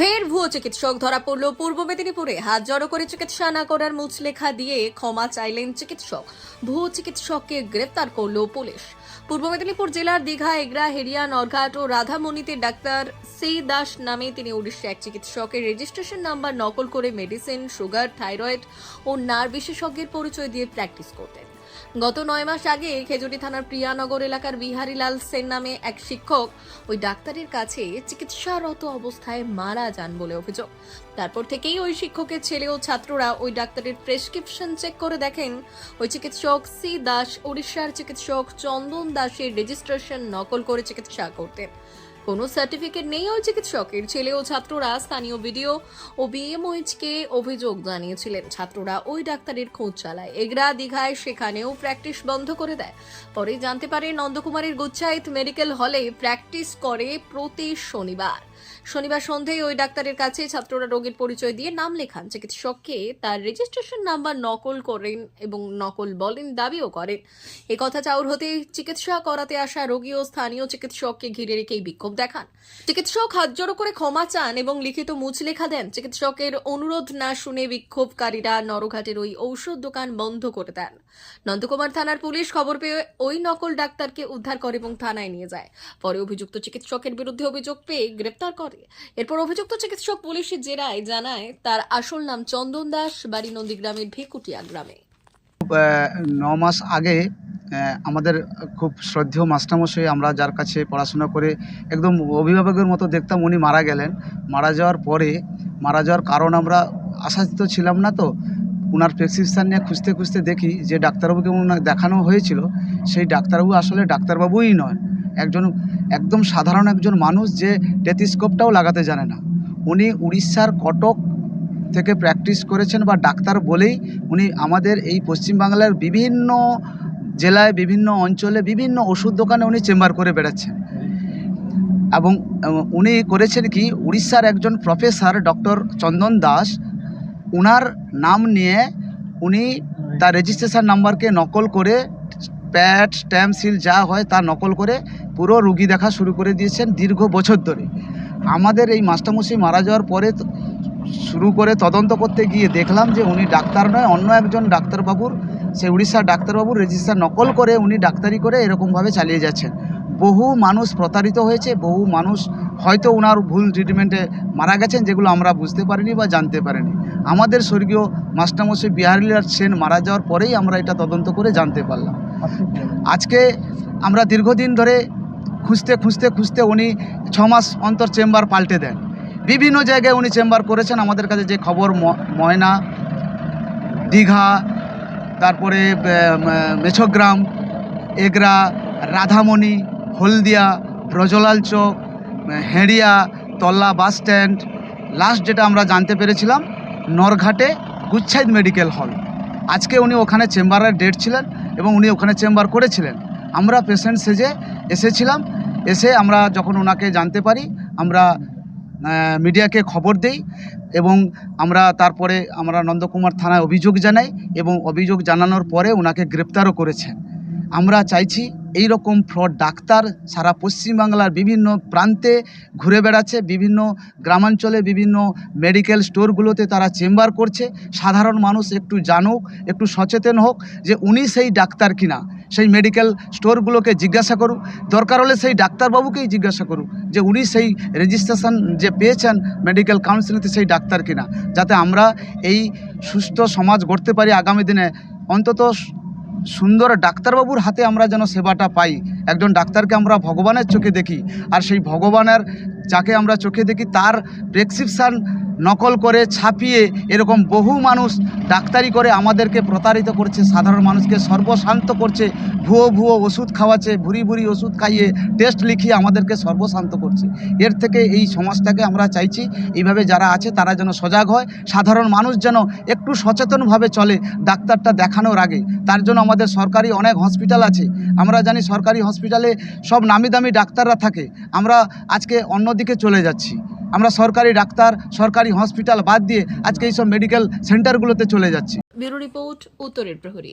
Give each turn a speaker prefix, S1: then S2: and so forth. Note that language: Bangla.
S1: ফের ভুয়ো চিকিৎসক ধরা পড়ল পূর্ব মেদিনীপুরে। হাত জড়ো করে চিকিৎসা না করার মুচলেখা দিয়ে ক্ষমা চাইলেন চিকিৎসক। ভুয়ো চিকিৎসককে গ্রেফতার করল পুলিশ। পূর্ব মেদিনীপুর জেলার দীঘা, এগরা, হেরিয়া, নরঘাট ও রাধামণিতে ডাক্তার সি দাস নামে তিনি উড়িষ্যা এক চিকিৎসকের রেজিস্ট্রেশন নাম্বার নকল করে মেডিসিন, সুগার, থাইরয়েড ও নার্ভ বিশেষজ্ঞের পরিচয় দিয়ে প্র্যাকটিস করতেন। গত 9 মাস আগে খেজুরি থানার প্রিয়ানগর এলাকার বিহারীলাল সেন নামে এক শিক্ষক ওই ডাক্তারের কাছে চিকিৎসারত অবস্থায় মারা যান বলে অভিযোগ। তারপর থেকেই ওই শিক্ষকের ছেলে ও ছাত্ররা ওই ডাক্তারের প্রেসক্রিপশন চেক করে দেখেন ওই চিকিৎসক সি দাস উড়িষ্যার চিকিৎসক চন্দন দাসের রেজিস্ট্রেশন নকল করে চিকিৎসা করতেন। কোনো সার্টিফিকেট নেই ওই চিকিৎসকের। ছেলে ও ছাত্ররা স্থানীয় বিডিও ও বিএমওএইচকে অভিযোগ জানিয়েছিলেন। ছাত্ররা ওই ডাক্তারের খোঁজ চালায়। এগরা, দীঘায় সেখানেও প্র্যাকটিস বন্ধ করে দেয়। পরে জানতে পারে নন্দকুমারের গুচ্ছাইত মেডিকেল হলে প্র্যাকটিস করে প্রতি শনিবার সন্ধ্যায় ওই ডাক্তারের কাছে ছাত্ররা রোগীর পরিচয় দিয়ে নাম লেখান। চিকিৎসককে তার রেজিস্ট্রেশন নাম্বার নকল করেন এবং নকল বলেন দাবিও করেন। এ কথা চাউর হতে চিকিৎসা করাতে আসা রোগী ও স্থানীয় চিকিৎসককে ঘিরে রেখেই বিক্ষোভ দেখান। চিকিৎসক হাত জড়ো করে ক্ষমা চান এবং লিখিত মুচলেখা দেন। চিকিৎসকের অনুরোধ না শুনে বিক্ষোভকারীরা নরঘাটের ওই ঔষধ দোকান বন্ধ করে দেন। নন্দকুমার থানার পুলিশ খবর পেয়ে ওই নকল ডাক্তারকে উদ্ধার করে এবং থানায় নিয়ে যায়। পরে অভিযুক্ত চিকিৎসকের বিরুদ্ধে অভিযোগ পেয়ে গ্রেপ্তার করে। এরপর অভিযুক্ত চিকিৎসক পুলিশের জেরায় জানায় তার আসল নাম চন্দন দাস, বাড়ি নন্দীগ্রামের ভেকুটিয়া গ্রামে।
S2: 9 মাস আগে আমাদের খুব শ্রদ্ধেয় মাস্টারমশাই, আমরা যার কাছে পড়াশোনা করে একদম অভিভাবকের মতো দেখতাম, উনি মারা গেলেন। মারা যাওয়ার কারণ আমরা আশাতীত ছিলাম না। তো ওনার প্রেসক্রিপশান নিয়ে খুঁজতে খুঁজতে দেখি যে ডাক্তারবাবুকে ওনার দেখানো হয়েছিল সেই ডাক্তারবাবু আসলে ডাক্তারবাবুই নয়, একদম সাধারণ একজন মানুষ যে টেথিস্কোপটাও লাগাতে জানে না। উনি উড়িষ্যার কটক থেকে প্র্যাকটিস করেছেন বা ডাক্তার বলেই উনি আমাদের এই পশ্চিমবাংলার বিভিন্ন জেলায়, বিভিন্ন অঞ্চলে, বিভিন্ন ওষুধ দোকানে উনি চেম্বার করে বেড়াচ্ছেন। এবং উনি করেছেন কি, উড়িষ্যার একজন প্রফেসর ডক্টর চন্দন দাস, ওনার নাম নিয়ে উনি তার রেজিস্ট্রেশন নাম্বারকে নকল করে প্যাড, স্ট্যাম্প, সিল যা হয় তা নকল করে পুরো রুগী দেখা শুরু করে দিয়েছেন দীর্ঘ বছর ধরে। আমাদের এই মাস্টারমশাই মারা যাওয়ার পরে শুরু করে তদন্ত করতে গিয়ে দেখলাম যে উনি ডাক্তার নয়, অন্য একজন ডাক্তারবাবুর, সেই উড়িষ্যার ডাক্তারবাবুর রেজিস্টার নকল করে উনি ডাক্তারি করে এরকমভাবে চালিয়ে যাচ্ছেন। বহু মানুষ প্রতারিত হয়েছে, বহু মানুষ হয়তো ওনার ভুল ট্রিটমেন্টে মারা গেছেন, যেগুলো আমরা বুঝতে পারিনি বা জানতে পারিনি। আমাদের স্বর্গীয় মাস্টারমশাই বিহারীলাল সেন মারা যাওয়ার পরেই আমরা এটা তদন্ত করে জানতে পারলাম। আজকে আমরা দীর্ঘদিন ধরে খুঁজতে উনি 6 মাস অন্তর চেম্বার পাল্টে দেন। বিভিন্ন জায়গায় উনি চেম্বার করেছেন। আমাদের কাছে যে খবর, ময়না, দীঘা, তারপরে মেছগ্রাম, এগরা, রাধামণি, হলদিয়া, ব্রজলাল চক, হেড়িয়া, তল্লা বাস স্ট্যান্ড, লাস্ট যেটা আমরা জানতে পেরেছিলাম নরঘাটে গুচ্ছাইত মেডিকেল হল। আজকে উনি ওখানে চেম্বারের ডেট ছিলেন এবং উনি ওখানে চেম্বার করেছিলেন। আমরা পেশেন্ট সেজে এসেছিলাম। এসে আমরা যখন ওনাকে জানতে পারি, আমরা মিডিয়াকে খবর দেই এবং তারপরে আমরা নন্দকুমার থানায় অভিযোগ জানাই এবং অভিযোগ জানানোর পরে ওনাকে গ্রেপ্তারও করেছেন। আমরা চাইছি এই রকম ফ্রড ডাক্তার সারা পশ্চিমবাংলার বিভিন্ন প্রান্তে ঘুরে বেড়াচ্ছে, বিভিন্ন গ্রামাঞ্চলে, বিভিন্ন মেডিকেল স্টোরগুলোতে তারা চেম্বার করছে। সাধারণ মানুষ একটু জানুক, একটু সচেতন হোক যে উনি সেই ডাক্তার কিনা। সেই মেডিকেল স্টোরগুলোকে জিজ্ঞাসা করুক, দরকার হলে সেই ডাক্তারবাবুকেই জিজ্ঞাসা করুক যে উনি সেই রেজিস্ট্রেশন যে পেয়েছেন মেডিকেল কাউন্সিলিংতে সেই ডাক্তার কিনা, যাতে আমরা এই সুস্থ সমাজ গড়তে পারি। আগামী দিনে অন্তত সুন্দর ডাক্তারবাবুর হাতে আমরা যেন সেবাটা পাই। একজন ডাক্তারকে আমরা ভগবানের চোখে দেখি, আর সেই ভগবানের যাকে আমরা চোখে দেখি তার প্রেসক্রিপশান নকল করে ছাপিয়ে এরকম বহু মানুষ ডাক্তারি করে আমাদেরকে প্রতারিত করছে, সাধারণ মানুষকে সর্বশান্ত করছে, ভুয়ো ওষুধ খাওয়াচ্ছে, ভুরি ওষুধ খাইয়ে টেস্ট লিখিয়ে আমাদেরকে সর্বশান্ত করছে। এর থেকে এই সমাজটাকে আমরা চাইছি এইভাবে যারা আছে তারা যেন সজাগ হয়, সাধারণ মানুষ যেন একটু সচেতনভাবে চলে ডাক্তারটা দেখানোর আগে। তার জন্য আমাদের সরকারি অনেক হসপিটাল আছে। আমরা জানি সরকারি হসপিটালে সব নামি দামি ডাক্তাররা থাকে। আমরা আজকে অন্যদিকে চলে যাচ্ছি। আমরা সরকারি ডাক্তার, সরকারি হসপিটাল বাদ দিয়ে আজকে এইসব মেডিকেল সেন্টারগুলোতে চলে যাচ্ছি।
S1: ব্যুরো রিপোর্ট, উত্তরের প্রহরী।